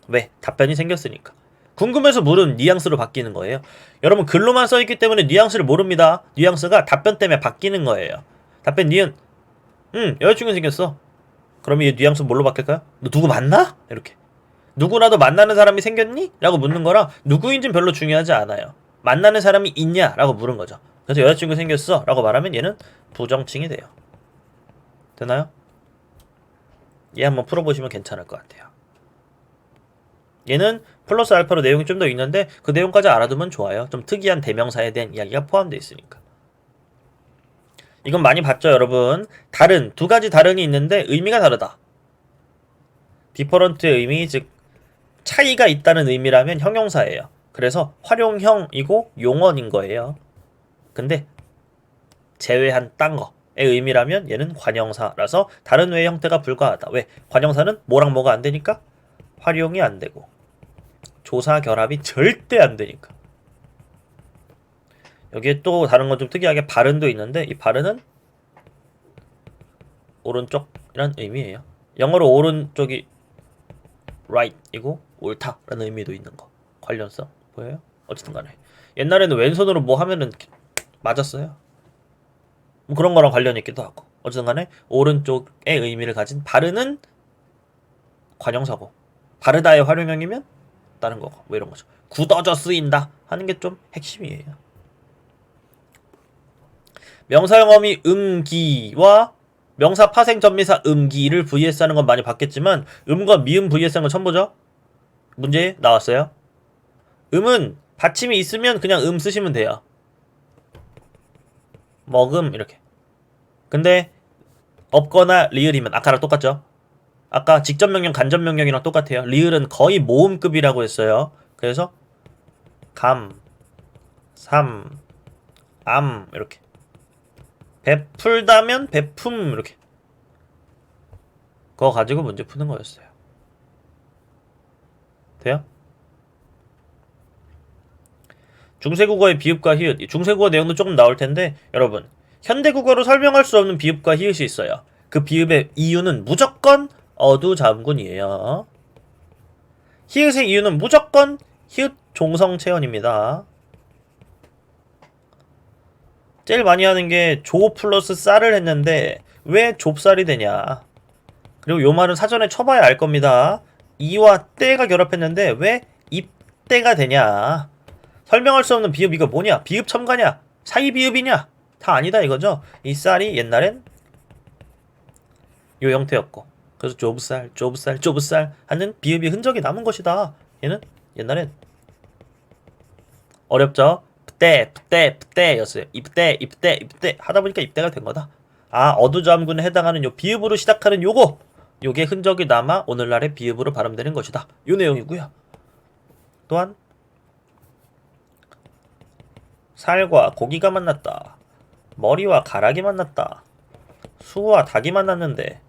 왜? 답변이 생겼으니까. 궁금해서 물은 뉘앙스로 바뀌는 거예요. 여러분 글로만 써있기 때문에 뉘앙스를 모릅니다. 뉘앙스가 답변 때문에 바뀌는 거예요. 답변 니은 여자친구 생겼어. 그러면 이 뉘앙스 뭘로 바뀔까요? 너 누구 만나? 이렇게. 누구라도 만나는 사람이 생겼니? 라고 묻는 거라 누구인지는 별로 중요하지 않아요. 만나는 사람이 있냐? 라고 물은 거죠. 그래서 여자친구 생겼어 라고 말하면 얘는 부정칭이 돼요. 되나요? 얘 한번 풀어보시면 괜찮을 것 같아요. 얘는 플러스 알파로 내용이 좀 더 있는데 그 내용까지 알아두면 좋아요. 좀 특이한 대명사에 대한 이야기가 포함되어 있으니까. 이건 많이 봤죠 여러분. 다른, 두 가지 다른이 있는데 의미가 다르다. 디퍼런트의 의미, 즉 차이가 있다는 의미라면 형용사예요. 그래서 활용형이고 용언인 거예요. 근데 제외한 딴 거의 의미라면 얘는 관형사라서 다른 외의 형태가 불가하다. 왜? 관형사는 뭐랑 뭐가 안 되니까? 활용이 안 되고 조사 결합이 절대 안 되니까. 여기에 또 다른 건 좀 특이하게 발음도 있는데 이 발음은 오른쪽이란 의미예요. 영어로 오른쪽이 right이고 옳다라는 의미도 있는 거. 관련성 보여요? 어쨌든 간에 옛날에는 왼손으로 뭐 하면은 맞았어요. 뭐 그런 거랑 관련이 있기도 하고. 어쨌든 간에 오른쪽의 의미를 가진 바르는 관형사고 바르다의 활용형이면 다른 거고 뭐 이런 거죠. 굳어져 쓰인다 하는 게 좀 핵심이에요. 명사형 어미 음기와 명사 파생 전미사 음기를 vs 하는 건 많이 봤겠지만 음과 미음 vs 하는 건 처음 보죠? 문제에 나왔어요. 음은 받침이 있으면 그냥 쓰시면 돼요. 먹음 이렇게. 근데 없거나 리을이면 아까랑 똑같죠? 아까 직접명령 간접명령이랑 똑같아요. 리을은 거의 모음급이라고 했어요. 그래서 감, 삼, 암 이렇게. 베풀다면 베품 이렇게. 그거 가지고 문제 푸는 거였어요. 돼요? 중세국어의 비읍과 히읗. 중세국어 내용도 조금 나올 텐데 여러분 현대국어로 설명할 수 없는 비읍과 히읗이 있어요. 그 비읍의 이유는 무조건 어두잠군이에요. 히읗의 이유는 무조건 히읗 종성체언입니다. 제일 많이 하는 게 조 플러스 쌀을 했는데 왜 좁쌀이 되냐. 그리고 요 말은 사전에 쳐봐야 알 겁니다. 이와 때가 결합했는데 왜 입때가 되냐. 설명할 수 없는 비읍 이거 뭐냐? 비읍 첨가냐? 사이 비읍이냐? 다 아니다 이거죠. 이 쌀이 옛날엔 요 형태였고 그래서 좁쌀 하는 비읍이 흔적이 남은 것이다. 얘는 옛날엔 어렵죠? 였어요. 입대 하다 보니까 입대가 된 거다. 아 어두잠군에 해당하는 요 비읍으로 시작하는 요게 흔적이 남아 오늘날의 비읍으로 발음되는 것이다. 요 내용이고요. 또한 살과 고기가 만났다. 머리와 가락이 만났다. 수와 닭이 만났는데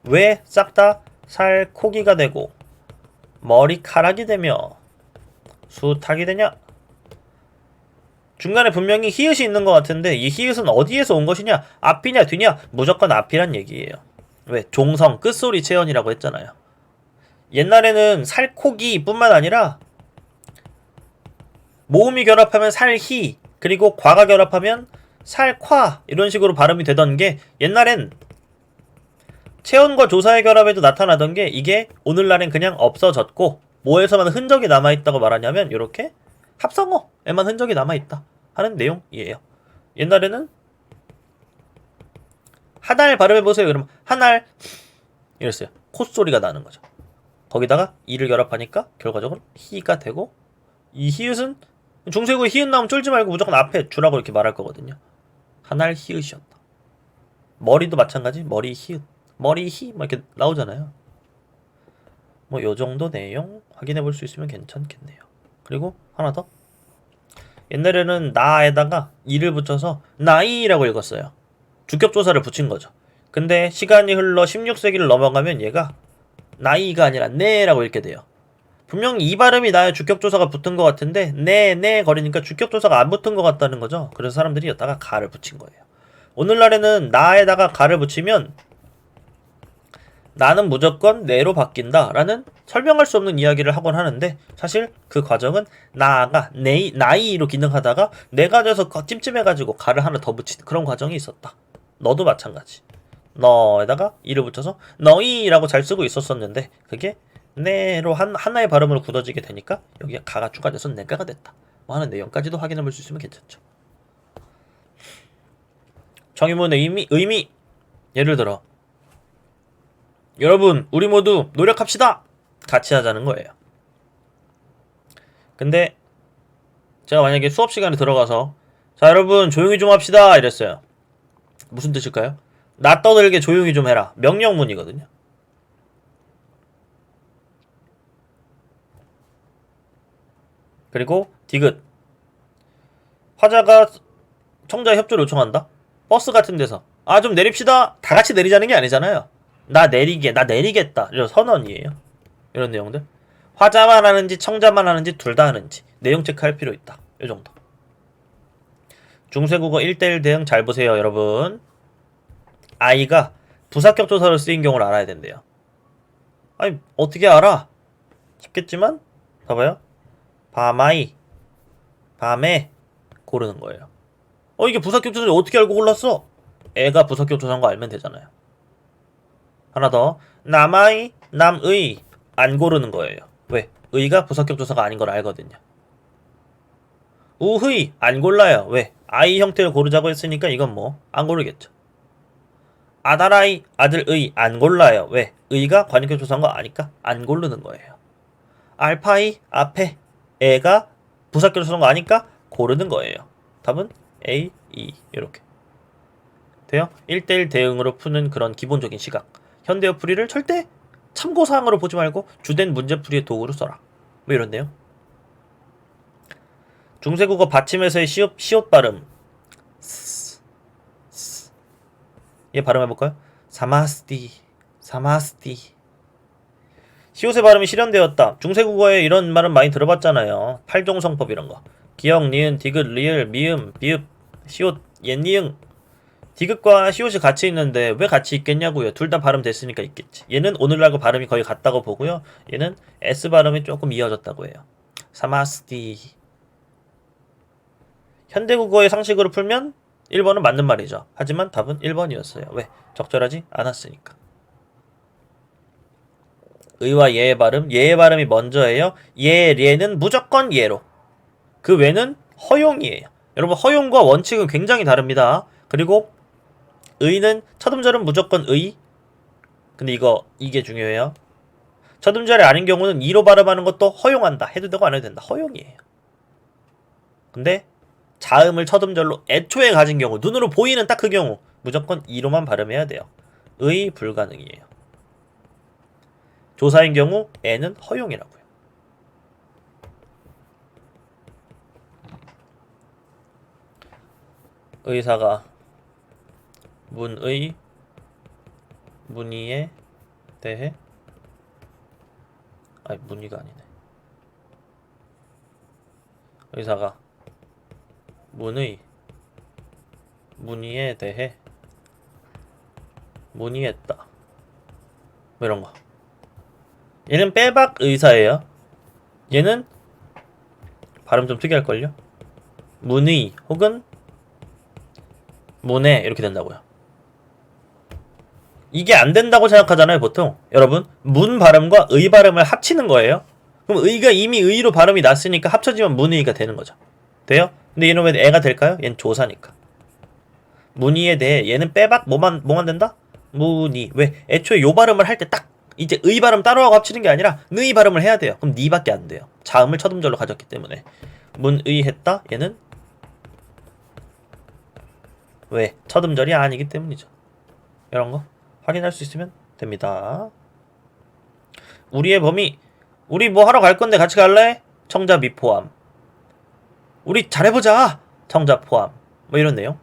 왜 싹 다 살코기가 되고 머리카락이 되며 수탉이 되냐? 중간에 분명히 히읗이 있는 것 같은데 이 히읗은 어디에서 온 것이냐? 앞이냐 뒤냐? 무조건 앞이란 얘기예요. 왜? 종성, 끝소리 체언이라고 했잖아요. 옛날에는 살코기 뿐만 아니라 모음이 결합하면 살희 그리고 과가 결합하면 살夸이런 식으로 발음이 되던 게 옛날엔 체언과 조사의 결합에도 나타나던 게 이게 오늘날엔 그냥 없어졌고 뭐에서만 흔적이 남아있다고 말하냐면 이렇게 합성어에만 흔적이 남아있다 하는 내용이에요. 옛날에는 한알 발음해보세요. 그러면 한알 이랬어요. 콧소리가 나는 거죠. 거기다가 이를 결합하니까 결과적으로 히가 되고 이 히읗은 중세국에 히읗 나오면 쫄지 말고 무조건 앞에 주라고 이렇게 말할 거거든요. 한알 히읗이었다. 머리도 마찬가지. 머리 히읗 머리 히 막 이렇게 나오잖아요. 뭐 요 정도 내용 확인해 볼 수 있으면 괜찮겠네요. 그리고 하나 더. 옛날에는 나에다가 이를 붙여서 나이라고 읽었어요. 주격조사를 붙인 거죠. 근데 시간이 흘러 16세기를 넘어가면 얘가 나이가 아니라 네라고 읽게 돼요. 분명히 이 발음이 나야 주격조사가 붙은 것 같은데 네 거리니까 주격조사가 안 붙은 것 같다는 거죠. 그래서 사람들이 여기다가 가를 붙인 거예요. 오늘날에는 나에다가 가를 붙이면 나는 무조건 네로 바뀐다 라는 설명할 수 없는 이야기를 하곤 하는데, 사실 그 과정은 나가 나이로 기능하다가 내가 돼서 찜찜해가지고 가를 하나 더 붙인 그런 과정이 있었다. 너도 마찬가지. 너에다가 이를 붙여서 너희라고 잘 쓰고 있었었는데 그게 네로 하나의 발음으로 굳어지게 되니까 여기에 가가 추가돼서 네가가 됐다 뭐 하는 내용까지도 확인해 볼 수 있으면 괜찮죠. 정의문의 의미 예를 들어 여러분 우리 모두 노력합시다 같이 하자는 거예요. 근데 제가 만약에 수업 시간에 들어가서 자 여러분 조용히 좀 합시다 이랬어요. 무슨 뜻일까요? 나 떠들게 조용히 좀 해라. 명령문이거든요. 그리고 디귿 화자가 청자 협조를 요청한다. 버스 같은 데서 아 좀 내립시다. 다 같이 내리자는 게 아니잖아요. 나 내리겠다 이런 선언이에요. 이런 내용들 화자만 하는지 청자만 하는지 둘 다 하는지 내용 체크할 필요 있다. 이 정도. 중세국어 1:1 대응 잘 보세요 여러분. 아이가 부사격조사로 쓰인 경우를 알아야 된대요. 아니 어떻게 알아? 쉽겠지만 봐봐요. 밤아이 밤에 고르는 거예요. 이게 부사격조사를 어떻게 알고 골랐어? 애가 부사격조사인 거 알면 되잖아요. 하나 더 남아이 남의 안 고르는 거예요. 왜? 의가 부사격조사가 아닌 걸 알거든요. 우의 안 골라요. 왜? 아이 형태를 고르자고 했으니까 이건 뭐 안 고르겠죠. 아다라이 아들의 안 골라요. 왜? 의가 관용격 조사한 거 아니까 안 고르는 거예요. 알파이 앞에 애가 부사격 조사한 거 아니까 고르는 거예요. 답은 A, E 이렇게 돼요. 1:1 대응으로 푸는 그런 기본적인 시각. 현대어 풀이를 절대 참고사항으로 보지 말고 주된 문제풀이의 도구로 써라. 뭐 이런 내용. 중세국어 받침에서의 시옷 발음. 얘 발음해볼까요? 사마스티. 시옷의 발음이 실현되었다. 중세국어에 이런 말은 많이 들어봤잖아요. 팔종성법 이런 거. 기역, 니은, 디귿, 리을, 미음, 비읍, 시옷, 옛니응. 디귿과 시옷이 같이 있는데 왜 같이 있겠냐고요. 둘 다 발음 됐으니까 있겠지. 얘는 오늘날과 발음이 거의 같다고 보고요. 얘는 S 발음이 조금 이어졌다고 해요. 사마스티. 현대국어의 상식으로 풀면 1번은 맞는 말이죠. 하지만 답은 1번이었어요. 왜? 적절하지 않았으니까. 의와 예의 발음. 예의 발음이 먼저예요. 예례는 무조건 예로. 그 외는 허용이에요. 여러분 허용과 원칙은 굉장히 다릅니다. 그리고 의는 첫 음절은 무조건 의. 근데 이게 중요해요. 첫 음절이 아닌 경우는 이로 발음하는 것도 허용한다. 해도 되고 안 해도 된다. 허용이에요. 근데 자음을 첫 음절로 애초에 가진 경우, 눈으로 보이는 딱 그 경우 무조건 이로만 발음해야 돼요. 의 불가능이에요. 조사인 경우 애는 허용이라고요. 의사가 문의에 대해 문의가 아니네. 의사가 문의에 대해 문의했다. 뭐 이런 거. 얘는 빼박 의사예요. 얘는 발음 좀 특이할걸요? 문의 혹은 문에 이렇게 된다고요. 이게 안 된다고 생각하잖아요, 보통. 여러분, 문 발음과 의 발음을 합치는 거예요. 그럼 의가 이미 의로 발음이 났으니까 합쳐지면 문의가 되는 거죠. 돼요? 근데 얘는 왜 애가 될까요? 얘는 조사니까. 문의에 대해 얘는 빼박 뭐만 된다? 문의. 왜? 애초에 요 발음을 할 때 딱 이제 의 발음 따로 하고 합치는 게 아니라 의 발음을 해야 돼요. 그럼 니밖에 안 돼요. 자음을 첫 음절로 가졌기 때문에. 문의했다. 얘는 왜? 첫 음절이 아니기 때문이죠. 이런 거 확인할 수 있으면 됩니다. 우리의 범위. 우리 뭐 하러 갈 건데 같이 갈래? 청자 미포함. 우리 잘해보자! 청자 포함. 뭐 이런 내용.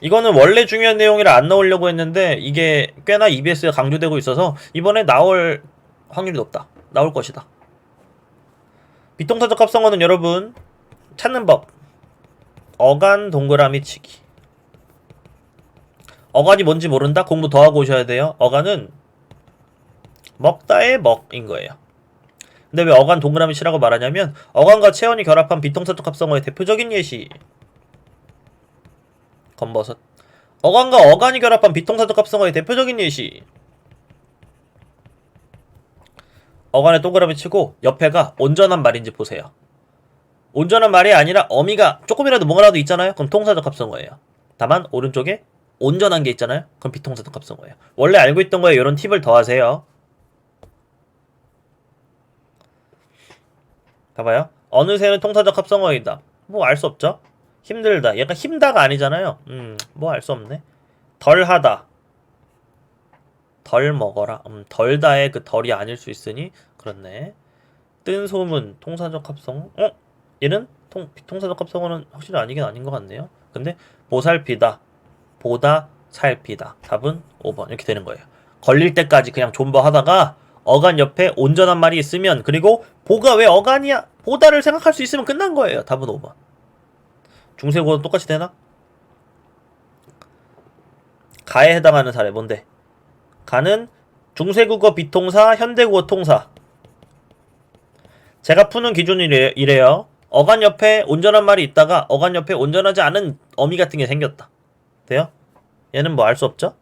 이거는 원래 중요한 내용이라 안 넣으려고 했는데 이게 꽤나 EBS가 강조되고 있어서 이번에 나올 확률이 높다. 나올 것이다. 비통사적 합성어는 여러분 찾는 법. 어간 동그라미 치기. 어간이 뭔지 모른다? 공부 더 하고 오셔야 돼요. 어간은 먹다의 먹인 거예요. 근데 왜 어간 동그라미 치라고 말하냐면 어간과 체온이 결합한 비통사적 합성어의 대표적인 예시. 건버섯. 어간과 어간이 결합한 비통사적 합성어의 대표적인 예시. 어간에 동그라미 치고 옆에가 온전한 말인지 보세요. 온전한 말이 아니라 어미가 조금이라도 뭐라도 있잖아요? 그럼 통사적 합성어예요. 다만 오른쪽에 온전한 게 있잖아요? 그럼 비통사적 합성어예요. 원래 알고 있던 거에 이런 팁을 더하세요. 봐봐요. 어느새는 통사적 합성어이다. 뭐 알 수 없죠? 힘들다. 얘가 힘다가 아니잖아요. 뭐 알 수 없네. 덜하다. 덜 먹어라. 덜다의 그 덜이 아닐 수 있으니 그렇네. 뜬 소문 통사적 합성어? 얘는 비통사적 합성어는 확실히 아니긴 아닌 것 같네요. 근데 보살피다. 보다 살피다. 답은 5번 이렇게 되는 거예요. 걸릴 때까지 그냥 존버하다가 어간 옆에 온전한 말이 있으면 그리고 보가 왜 어간이야? 보다를 생각할 수 있으면 끝난 거예요. 답은 5번. 중세국어도 똑같이 되나? 가에 해당하는 사례 뭔데? 가는 중세국어 비통사, 현대국어 통사. 제가 푸는 기준이 이래요. 어간 옆에 온전한 말이 있다가 어간 옆에 온전하지 않은 어미 같은 게 생겼다. 돼요? 얘는 뭐 알 수 없죠?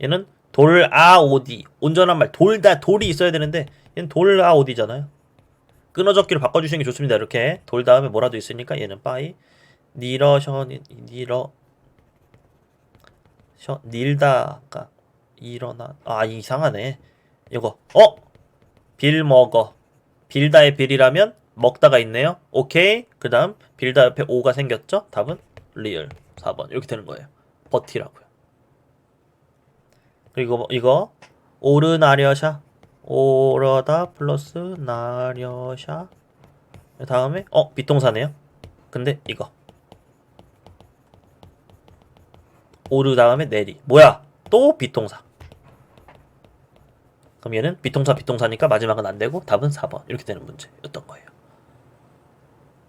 얘는 돌아오디. 온전한 말. 돌이 있어야 되는데 얘는 돌아오디잖아요. 끊어적기로 바꿔주시는 게 좋습니다. 이렇게 돌 다음에 뭐라도 있으니까 얘는 빠이. 닐다가 일어나. 이상하네. 이거 빌 먹어. 빌다의 빌이라면 먹다가 있네요. 오케이. 그 다음 빌다 옆에 오가 생겼죠? 답은 리얼 4번 이렇게 되는 거예요. 버티라고요. 그리고 이거 오르나려샤. 오러다 플러스 나려샤. 다음에 비동사네요. 근데 이거 오르 다음에 내리. 뭐야? 또 비동사. 그럼 얘는 비동사니까 마지막은 안 되고 답은 4번 이렇게 되는 문제였던 거예요.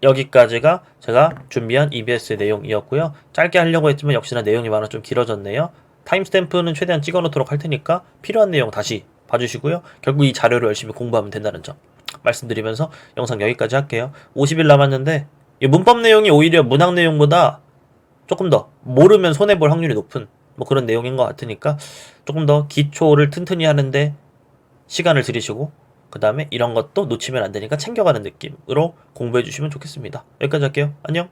여기까지가 제가 준비한 EBS 내용이었고요. 짧게 하려고 했지만 역시나 내용이 많아 좀 길어졌네요. 타임스탬프는 최대한 찍어놓도록 할 테니까 필요한 내용 다시 봐주시고요. 결국 이 자료를 열심히 공부하면 된다는 점 말씀드리면서 영상 여기까지 할게요. 50일 남았는데 이 문법 내용이 오히려 문학 내용보다 조금 더 모르면 손해볼 확률이 높은 뭐 그런 내용인 것 같으니까 조금 더 기초를 튼튼히 하는데 시간을 들이시고 그 다음에 이런 것도 놓치면 안 되니까 챙겨가는 느낌으로 공부해 주시면 좋겠습니다. 여기까지 할게요. 안녕.